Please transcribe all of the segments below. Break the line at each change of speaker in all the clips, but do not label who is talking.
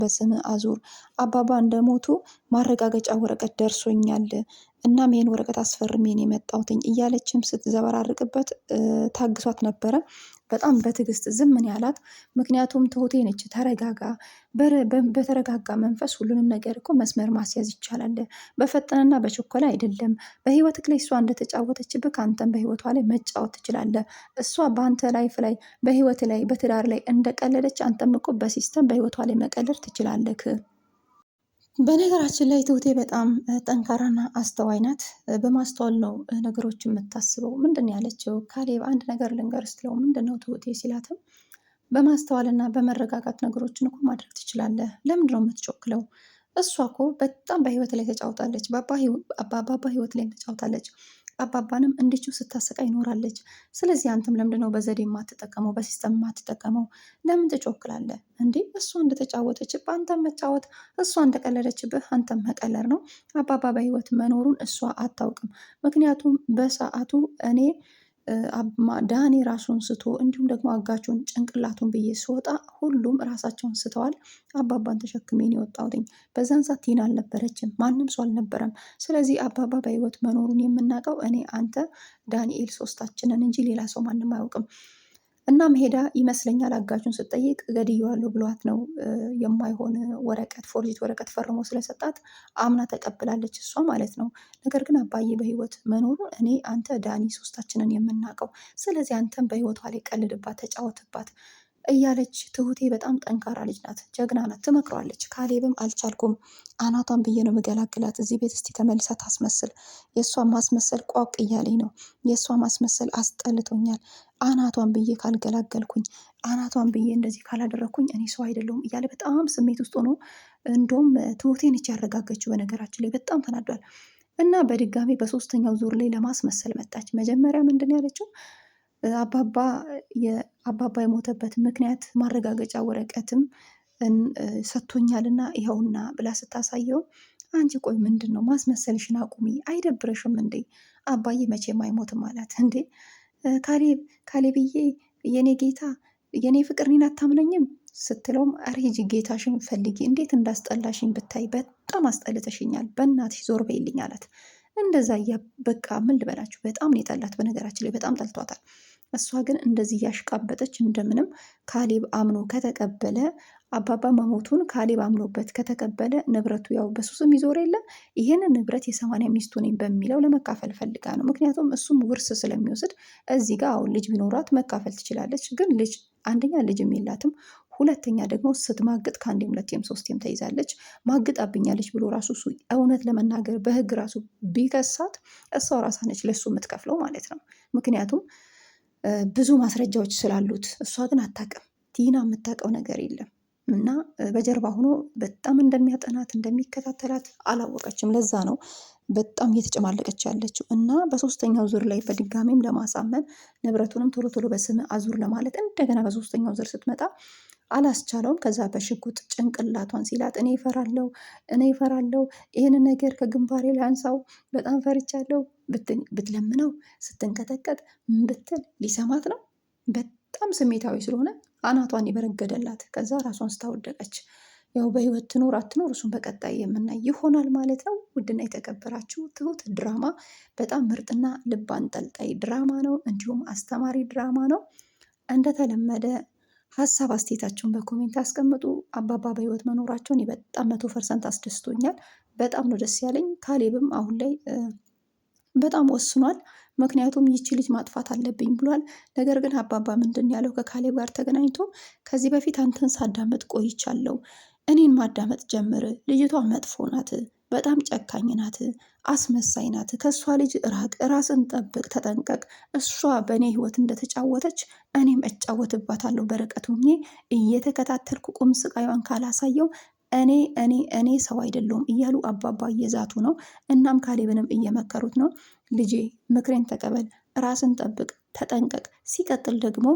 በስም አዙር። አባባ እንደሞቱ ማረጋገጫ ወረቀት ደርሶኛል። እናም ይሄን ወረቀት አስፈርሜ ነው የመጣሁትኝ እያለችም ስትዘበራርቅበት ታግሷት ነበረ። በጣም በትዕግስት ዝም ምን ያላት። ምክንያቱም ትሁቴ ነች። ተረጋጋ፣ በተረጋጋ መንፈስ ሁሉንም ነገር እኮ መስመር ማስያዝ ይቻላል። በፈጠነና በቸኮላ አይደለም። በህይወትክ ላይ እሷ እንደተጫወተችብህ አንተም በህይወቷ ላይ መጫወት ትችላለህ። እሷ በአንተ ላይፍ ላይ፣ በህይወት ላይ፣ በትዳር ላይ እንደቀለደች አንተም እኮ በሲስተም በህይወቷ ላይ መቀለድ ትችላለህ። በነገራችን ላይ ትሁቴ በጣም ጠንካራና አስተዋይ ናት። በማስተዋል ነው ነገሮች የምታስበው። ምንድን ነው ያለችው? ካሌብ አንድ ነገር ልንገር ስትለው ምንድን ነው ትሁቴ ሲላትም በማስተዋልና በመረጋጋት ነገሮችን እኮ ማድረግ ትችላለህ። ለምንድን ነው የምትቸኩለው? እሷ እኮ በጣም በህይወት ላይ ተጫውታለች። በአባባ ህይወት ላይ ተጫውታለች። አባባንም እንዲችው ስታሰቃይ ይኖራለች። ስለዚህ አንተም ለምንድን ነው በዘዴ የማትጠቀመው? በሲስተም የማትጠቀመው? ለምን ትጮክላለህ እንዴ? እሷ እንደተጫወተችብህ አንተም መጫወት፣ እሷ እንደቀለደችብህ አንተም መቀለር ነው። አባባ በህይወት መኖሩን እሷ አታውቅም። ምክንያቱም በሰዓቱ እኔ ዳኒ ራሱን ስቶ እንዲሁም ደግሞ አጋቹን ጭንቅላቱን ብዬ ስወጣ ሁሉም ራሳቸውን ስተዋል። አባባን ተሸክሜን የወጣሁትኝ በዛን ሰዓት ቲና አልነበረችም፣ ማንም ሰው አልነበረም። ስለዚህ አባባ በህይወት መኖሩን የምናውቀው እኔ፣ አንተ፣ ዳንኤል ሶስታችንን እንጂ ሌላ ሰው ማንም አያውቅም። እናም ሄዳ ይመስለኛል አጋቹን ስትጠይቅ ገድየዋለሁ ብሏት ነው የማይሆን ወረቀት፣ ፎርጂት ወረቀት ፈርሞ ስለሰጣት አምና ተቀብላለች እሷ ማለት ነው። ነገር ግን አባዬ በህይወት መኖሩ እኔ፣ አንተ፣ ዳኒ ሶስታችንን የምናውቀው። ስለዚህ አንተም በህይወቷ ላይ ቀልድባት፣ ተጫወትባት እያለች ትሁቴ በጣም ጠንካራ ልጅ ናት፣ ጀግና ናት፣ ትመክረዋለች። ካሌብም አልቻልኩም፣ አናቷን ብዬ ነው መገላግላት። እዚህ ቤት እስቲ ተመልሳ ታስመስል። የእሷ ማስመሰል ቋቅ እያለኝ ነው። የእሷ ማስመሰል አስጠልቶኛል። አናቷን ብዬ ካልገላገልኩኝ፣ አናቷን ብዬ እንደዚህ ካላደረግኩኝ እኔ ሰው አይደለሁም እያለ በጣም ስሜት ውስጥ ሆኖ እንደውም ትሁቴን ያረጋገችው በነገራችን ላይ በጣም ተናዷል። እና በድጋሚ በሶስተኛው ዙር ላይ ለማስመሰል መጣች። መጀመሪያ ምንድን ያለችው አባባ የሞተበት ምክንያት ማረጋገጫ ወረቀትም ሰጥቶኛልና ይኸውና ብላ ስታሳየው አንቺ ቆይ ምንድን ነው ማስመሰልሽን አቁሚ፣ አይደብረሽም እንዴ? አባዬ መቼም አይሞትም አላት። እንዴ ካሌብዬ የኔ ጌታ የኔ ፍቅር እኔን አታምነኝም ስትለውም ኧረ ሂጂ ጌታሽን ፈልጊ፣ እንዴት እንዳስጠላሽኝ ብታይ፣ በጣም አስጠልተሽኛል፣ በእናትሽ ዞር በይልኝ አላት። እንደዛ በቃ ምን ልበላችሁ፣ በጣም ነው የጠላት። በነገራችን ላይ በጣም ጠልቷታል። እሷ ግን እንደዚህ እያሽቃበጠች እንደምንም ካሌብ አምኖ ከተቀበለ፣ አባባ መሞቱን ካሌብ አምኖበት ከተቀበለ፣ ንብረቱ ያው በሱ ስም ይዞር የለ ይህንን ንብረት የ80 ሚስቱ ነኝ በሚለው ለመካፈል ፈልጋ ነው። ምክንያቱም እሱም ውርስ ስለሚወስድ እዚህ ጋር አሁን ልጅ ቢኖራት መካፈል ትችላለች። ግን ልጅ አንደኛ ልጅም የላትም፣ ሁለተኛ ደግሞ ስትማግጥ ከአንዴም ሁለቴም ሶስቴም ተይዛለች። ማግጣብኛለች ብሎ ራሱ እሱ እውነት ለመናገር በህግ ራሱ ቢከሳት እሷ ራሳ ነች ለሱ የምትከፍለው ማለት ነው። ምክንያቱም ብዙ ማስረጃዎች ስላሉት። እሷ ግን አታውቅም። ቲና የምታውቀው ነገር የለም እና በጀርባ ሆኖ በጣም እንደሚያጠናት እንደሚከታተላት አላወቀችም። ለዛ ነው በጣም እየተጨማለቀች ያለችው። እና በሶስተኛው ዙር ላይ በድጋሚም ለማሳመን ንብረቱንም ቶሎ ቶሎ በስም አዙር ለማለት እንደገና በሶስተኛው ዙር ስትመጣ አላስቻለውም። ከዛ በሽጉጥ ጭንቅላቷን ሲላት እኔ እፈራለሁ፣ ይህንን ነገር ከግንባሬ ላይ አንሳው፣ በጣም ፈርቻለሁ ብትለምነው ስትንቀጠቀጥ ብትል ሊሰማት ነው። በጣም ስሜታዊ ስለሆነ አናቷን የበረገደላት። ከዛ ራሷን ስታወደቀች። ያው በህይወት ትኖር አትኖር እሱን በቀጣይ የምናይ ይሆናል ማለት ነው። ውድና የተከበራችሁ ትሁት ድራማ በጣም ምርጥና ልብ አንጠልጣይ ድራማ ነው። እንዲሁም አስተማሪ ድራማ ነው። እንደተለመደ ሀሳብ አስተያየታቸውን በኮሜንት አስቀምጡ። አባባ በህይወት መኖራቸውን በጣም 100% አስደስቶኛል። በጣም ነው ደስ ያለኝ። ካሌብም አሁን ላይ በጣም ወስኗል። ምክንያቱም ይቺ ልጅ ማጥፋት አለብኝ ብሏል። ነገር ግን አባባ ምንድን ያለው ከካሌብ ጋር ተገናኝቶ ከዚህ በፊት አንተን ሳዳመጥ ቆይቻለሁ፣ እኔን ማዳመጥ ጀምር፣ ልጅቷ መጥፎ ናት፣ በጣም ጨካኝ ናት፣ አስመሳይ ናት፣ ከእሷ ልጅ ራቅ፣ ራስን ጠብቅ፣ ተጠንቀቅ፣ እሷ በእኔ ህይወት እንደተጫወተች እኔም እጫወትባታለሁ፣ በርቀት ሆኜ እየተከታተልኩ ቁም ስቃዩን ካላሳየው እኔ ሰው አይደለሁም እያሉ አባባ እየዛቱ ነው። እናም ካሌብንም እየመከሩት ነው። ልጄ ምክሬን ተቀበል፣ ራስን ጠብቅ፣ ተጠንቀቅ። ሲቀጥል ደግሞ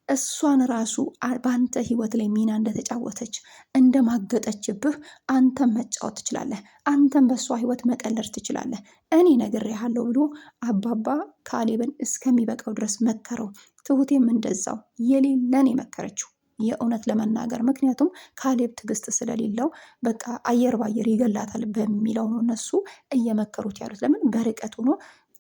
እሷን ራሱ በአንተ ህይወት ላይ ሚና እንደተጫወተች እንደማገጠችብህ አንተም መጫወት ትችላለህ፣ አንተም በእሷ ህይወት መቀለድ ትችላለህ፣ እኔ ነግሬሃለሁ ብሎ አባባ ካሌብን እስከሚበቃው ድረስ መከረው። ትሁቴም እንደዛው የሌለን የመከረችው የእውነት ለመናገር ምክንያቱም ካሌብ ትዕግስት ስለሌለው በቃ አየር ባየር ይገላታል በሚለው ነው እነሱ እየመከሩት ያሉት። ለምን በርቀት ሆኖ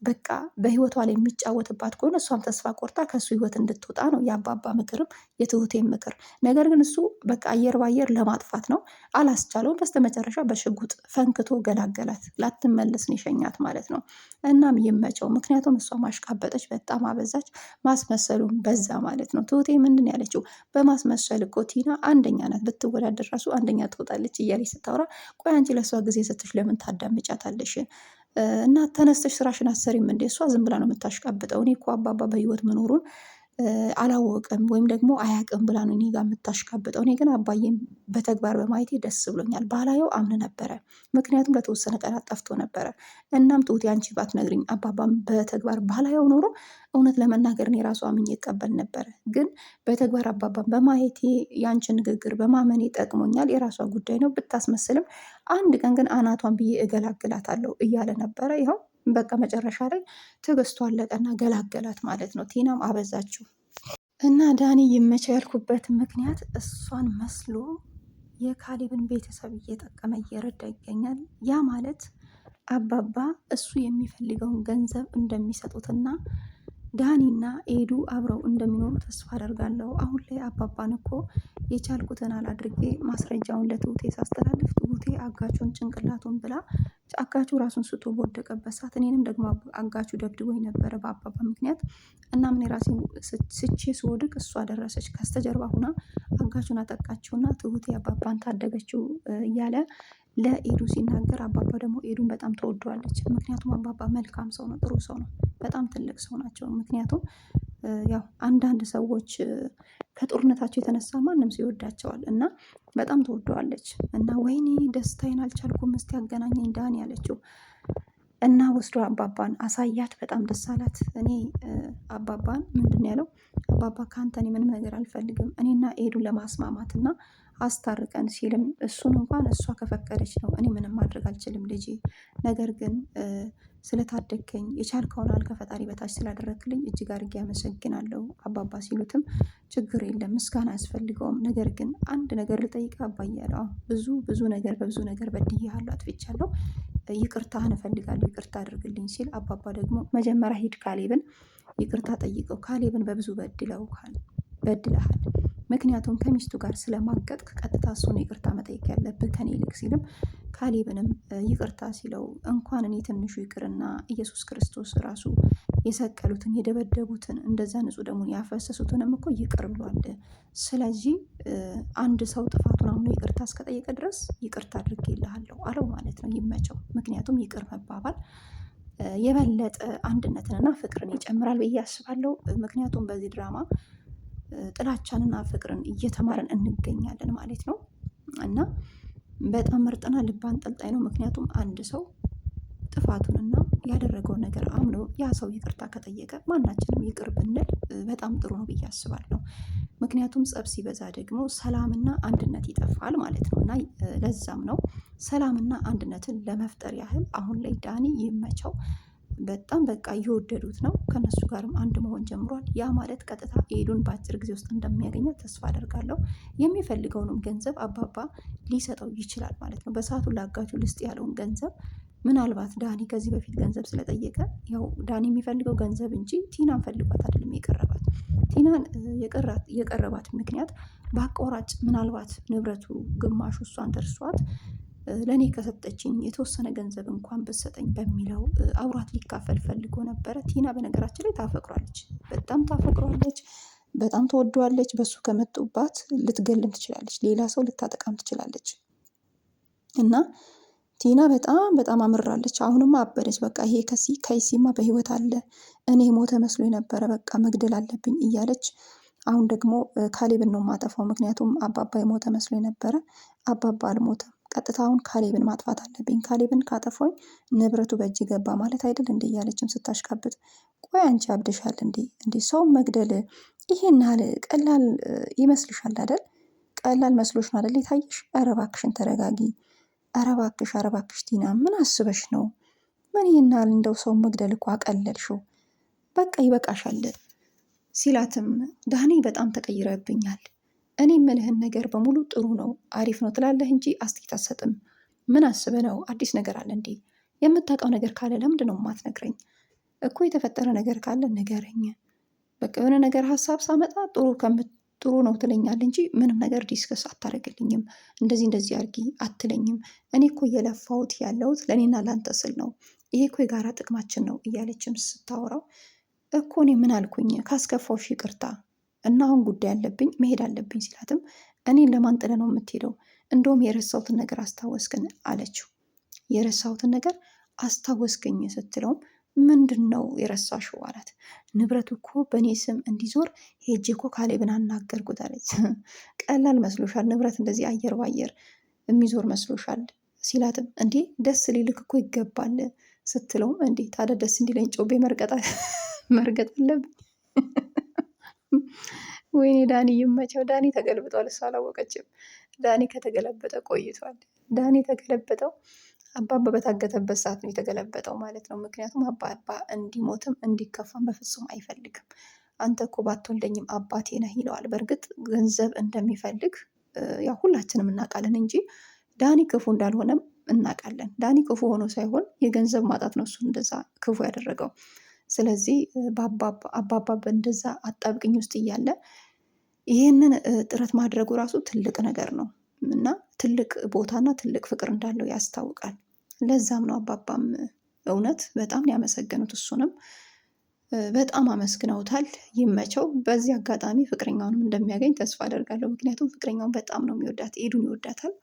በቃ በህይወቷ ላይ የሚጫወትባት ከሆነ እሷም ተስፋ ቆርጣ ከእሱ ህይወት እንድትወጣ ነው የአባባ ምክርም የትሁቴም ምክር። ነገር ግን እሱ በቃ አየር ባየር ለማጥፋት ነው፣ አላስቻለውም። በስተመጨረሻ በሽጉጥ ፈንክቶ ገላገላት። ላትመለስ ነው የሸኛት ማለት ነው። እናም ይመቸው፣ ምክንያቱም እሷ ማሽቃበጠች፣ በጣም አበዛች፣ ማስመሰሉም በዛ ማለት ነው። ትሁቴ ምንድን ያለችው በማስመሰል እኮ ቲና አንደኛ ናት፣ ብትወዳደር ራሱ አንደኛ ትወጣለች እያለች ስታወራ፣ ቆይ አንቺ ለእሷ ጊዜ ስትሽ ለምን ታዳምጫታለሽ? እና ተነስተሽ ስራሽን አሰሪም እንዴ? እሷ ዝም ብላ ነው የምታሽቃብጠው። እኔ እኮ አባባ በህይወት መኖሩን አላወቅም ወይም ደግሞ አያቅም ብላ ነው እኔ ጋር የምታሽቃብጠው። እኔ ግን አባዬም በተግባር በማየቴ ደስ ብሎኛል። ባላየው አምን ነበረ፣ ምክንያቱም ለተወሰነ ቀናት ጠፍቶ ነበረ። እናም ትሁቴ አንቺ ባትነግሪኝ አባባም በተግባር ባላየው ኖሮ እውነት ለመናገር እኔ ራሱ አምኜ ይቀበል ነበረ። ግን በተግባር አባባን በማየቴ ያንቺን ንግግር በማመኔ ጠቅሞኛል። የራሷ ጉዳይ ነው ብታስመስልም፣ አንድ ቀን ግን አናቷን ብዬ እገላግላታለሁ እያለ ነበረ። ይኸው በቃ መጨረሻ ላይ ትዕግስቱ አለቀና ገላገላት ማለት ነው። ቲናም አበዛችው እና ዳኒ ይመቸው ያልኩበት ምክንያት እሷን መስሎ የካሌብን ቤተሰብ እየጠቀመ እየረዳ ይገኛል። ያ ማለት አባባ እሱ የሚፈልገውን ገንዘብ እንደሚሰጡትና ዳኒና ኤዱ አብረው እንደሚኖሩ ተስፋ አደርጋለሁ። አሁን ላይ አባባን እኮ የቻልኩትን አላድርጌ ማስረጃውን ለትሁቴ ሳስተላልፍ ትሁቴ አጋቹን ጭንቅላቱን ብላ አጋቹ ራሱን ስቶ በወደቀበት ሰዓት እኔንም ደግሞ አጋቹ ደብድቦኝ ነበረ በአባባ ምክንያት። እና ምን ራሴ ስቼ ስወድቅ እሷ ደረሰች ከስተጀርባ ሁና አጋቹን አጠቃችውና ትሁቴ አባባን ታደገችው እያለ ለኤዱ ሲናገር፣ አባባ ደግሞ ኤዱን በጣም ተወደዋለች። ምክንያቱም አባባ መልካም ሰው ነው፣ ጥሩ ሰው ነው፣ በጣም ትልቅ ሰው ናቸው። ምክንያቱም ያው አንዳንድ ሰዎች ከጦርነታቸው የተነሳ ማንም ሰው ይወዳቸዋል እና በጣም ተወደዋለች። እና ወይኔ ደስታዬን አልቻልኩም፣ እስቲ ያገናኘኝ ዳኒ ያለችው እና ወስዶ አባባን አሳያት። በጣም ደስ አላት። እኔ አባባን ምንድን ያለው አባባ ከአንተ እኔ ምንም ነገር አልፈልግም፣ እኔና ኤዱን ለማስማማት እና አስታርቀን ሲልም እሱን እንኳን እሷ ከፈቀደች ነው፣ እኔ ምንም ማድረግ አልችልም ልጄ፣ ነገር ግን ስለታደግከኝ የቻልከውን አልከ ፈጣሪ በታች ስላደረግክልኝ እጅግ አድርጌ አመሰግናለሁ አባባ ሲሉትም፣ ችግር የለም ምስጋና አያስፈልገውም፣ ነገር ግን አንድ ነገር ልጠይቅ አባዬ ያለው፣ ብዙ ነገር በብዙ ነገር በድዬሃለሁ፣ አጥፍቻለሁ፣ ይቅርታህን እፈልጋለሁ፣ ይቅርታ አድርግልኝ ሲል፣ አባባ ደግሞ መጀመሪያ ሂድ ካሌብን ይቅርታ ጠይቀው፣ ካሌብን በብዙ በድለሃል፣ ምክንያቱም ከሚስቱ ጋር ስለማገጥክ ቀጥታ እሱን ይቅርታ መጠየቅ ያለብህ ከኔ ይልቅ ሲልም፣ ካሌብንም ይቅርታ ሲለው እንኳን እኔ ትንሹ ይቅርና ኢየሱስ ክርስቶስ ራሱ የሰቀሉትን የደበደቡትን እንደዛ ንጹሕ ደሙን ያፈሰሱትንም እኮ ይቅር ብሏል። ስለዚህ አንድ ሰው ጥፋቱን አምኖ ይቅርታ እስከጠየቀ ድረስ ይቅርታ አድርጌልሃለሁ አለው ማለት ነው። ይመቸው። ምክንያቱም ይቅር መባባል የበለጠ አንድነትንና ፍቅርን ይጨምራል ብዬ አስባለሁ። ምክንያቱም በዚህ ድራማ ጥላቻንና ፍቅርን እየተማረን እንገኛለን ማለት ነው። እና በጣም ምርጥና ልብ አንጠልጣይ ነው። ምክንያቱም አንድ ሰው ጥፋቱንና ያደረገውን ነገር አምኖ ያ ሰው ይቅርታ ከጠየቀ ማናችንም ይቅር ብንል በጣም ጥሩ ነው ብዬ አስባለሁ። ምክንያቱም ጸብ ሲበዛ ደግሞ ሰላምና አንድነት ይጠፋል ማለት ነው። እና ለዛም ነው ሰላምና አንድነትን ለመፍጠር ያህል አሁን ላይ ዳኒ ይመቸው በጣም በቃ እየወደዱት ነው። ከነሱ ጋርም አንድ መሆን ጀምሯል። ያ ማለት ቀጥታ ኤዱን በአጭር ጊዜ ውስጥ እንደሚያገኛት ተስፋ አደርጋለሁ። የሚፈልገውንም ገንዘብ አባባ ሊሰጠው ይችላል ማለት ነው። በሰዓቱ ላጋቹ ልስጥ ያለውን ገንዘብ ምናልባት ዳኒ ከዚህ በፊት ገንዘብ ስለጠየቀ፣ ያው ዳኒ የሚፈልገው ገንዘብ እንጂ ቲናን ፈልጓት አይደለም የቀረባት። ቲናን የቀረባት ምክንያት በአቋራጭ ምናልባት ንብረቱ ግማሹ እሷን ደርሷት ለእኔ ከሰጠችኝ የተወሰነ ገንዘብ እንኳን ብትሰጠኝ በሚለው አውራት ሊካፈል ፈልጎ ነበረ። ቲና በነገራችን ላይ ታፈቅሯለች፣ በጣም ታፈቅሯለች፣ በጣም ተወደዋለች። በሱ ከመጡባት ልትገልም ትችላለች፣ ሌላ ሰው ልታጠቃም ትችላለች። እና ቲና በጣም አምራለች። አሁንማ አበደች። በቃ ይሄ ከይሲማ በህይወት አለ፣ እኔ ሞተ መስሎ የነበረ በቃ መግደል አለብኝ እያለች አሁን ደግሞ ካሌብን ነው የማጠፋው። ምክንያቱም አባባ የሞተ መስሎ የነበረ አባባ አልሞተም። ቀጥታ አሁን ካሌብን ማጥፋት አለብኝ፣ ካሌብን ካጠፋኝ ንብረቱ በእጅ ገባ ማለት አይደል እንዴ እያለችም ስታሽካብት፣ ቆይ አንቺ አብደሻል እንዴ ሰውን መግደል ይሄን ያህል ቀላል ይመስልሻል አይደል? ቀላል መስሎሽ ነው አይደል የታየሽ? ኧረ እባክሽን ተረጋጊ። ኧረ እባክሽ ቲና ምን አስበሽ ነው? ምን ይሄን ያህል እንደው ሰውን መግደል እኮ አቀለልሽው። በቃ ይበቃሻል ሲላትም ዳኒ በጣም ተቀይረብኛል እኔ የምልህን ነገር በሙሉ ጥሩ ነው አሪፍ ነው ትላለህ እንጂ አስተያየት አትሰጥም። ምን አስበህ ነው? አዲስ ነገር አለ እንዴ? የምታውቀው ነገር ካለ ለምንድን ነው የማትነግረኝ? እኮ የተፈጠረ ነገር ካለ ንገረኝ። በቃ የሆነ ነገር ሀሳብ ሳመጣ ጥሩ ነው ትለኛል እንጂ ምንም ነገር ዲስከስ አታደርግልኝም። እንደዚህ እንደዚህ አድርጊ አትለኝም። እኔ እኮ እየለፋሁት ያለሁት ለእኔና ለአንተ ስል ነው። ይሄ እኮ የጋራ ጥቅማችን ነው እያለችም ስታወራው እኮ እኔ ምን አልኩኝ ካስከፋውሽ ይቅርታ እና አሁን ጉዳይ አለብኝ መሄድ አለብኝ ሲላትም እኔን ለማን ጥለህ ነው የምትሄደው? እንደውም የረሳሁትን ነገር አስታወስክን አለችው። የረሳሁትን ነገር አስታወስክኝ ስትለውም ምንድን ነው የረሳሽው አላት። ንብረቱ እኮ በእኔ ስም እንዲዞር ሄጄ እኮ ካሌብን አናገርኩት አለች። ቀላል መስሎሻል? ንብረት እንደዚህ አየር ባየር የሚዞር መስሎሻል? ሲላትም እንዴ ደስ ሊልክ እኮ ይገባል ስትለውም እንዴ ታዲያ ደስ እንዲለኝ ጮቤ መርገጥ አለብኝ? ወይኔ ዳኒ ይመቸው። ዳኒ ተገልብጧል። እሷ አላወቀችም። ዳኒ ከተገለበጠ ቆይቷል። ዳኒ የተገለበጠው አባባ በታገተበት ሰዓት ነው የተገለበጠው ማለት ነው። ምክንያቱም አባባ እንዲሞትም እንዲከፋም በፍጹም አይፈልግም። አንተ እኮ ባትወልደኝም አባቴ ነህ ይለዋል። በእርግጥ ገንዘብ እንደሚፈልግ ያው ሁላችንም እናውቃለን እንጂ ዳኒ ክፉ እንዳልሆነም እናውቃለን። ዳኒ ክፉ ሆኖ ሳይሆን የገንዘብ ማጣት ነው እሱን እንደዛ ክፉ ያደረገው። ስለዚህ አባባ በእንደዛ አጣብቅኝ ውስጥ እያለ ይህንን ጥረት ማድረጉ ራሱ ትልቅ ነገር ነው እና ትልቅ ቦታና ትልቅ ፍቅር እንዳለው ያስታውቃል። ለዛም ነው አባባም እውነት በጣም ያመሰገኑት። እሱንም በጣም አመስግነውታል። ይመቸው። በዚህ አጋጣሚ ፍቅረኛውንም እንደሚያገኝ ተስፋ አደርጋለሁ። ምክንያቱም ፍቅረኛውን በጣም ነው የሚወዳት፣ ኤዱን ይወዳታል።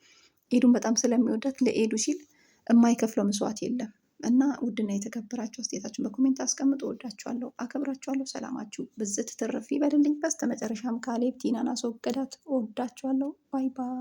ኤዱን በጣም ስለሚወዳት ለኤዱ ሲል የማይከፍለው መስዋዕት የለም። እና ውድና የተከበራችሁ አስተያየታችሁን በኮሜንት አስቀምጡ። ወዳችኋለሁ፣ አከብራችኋለሁ። ሰላማችሁ ብዝት ትርፍ ይበልልኝ። በስተመጨረሻም ካሌብ ቲናን አስወገዳት። ወዳችኋለሁ። ባይ ባይ።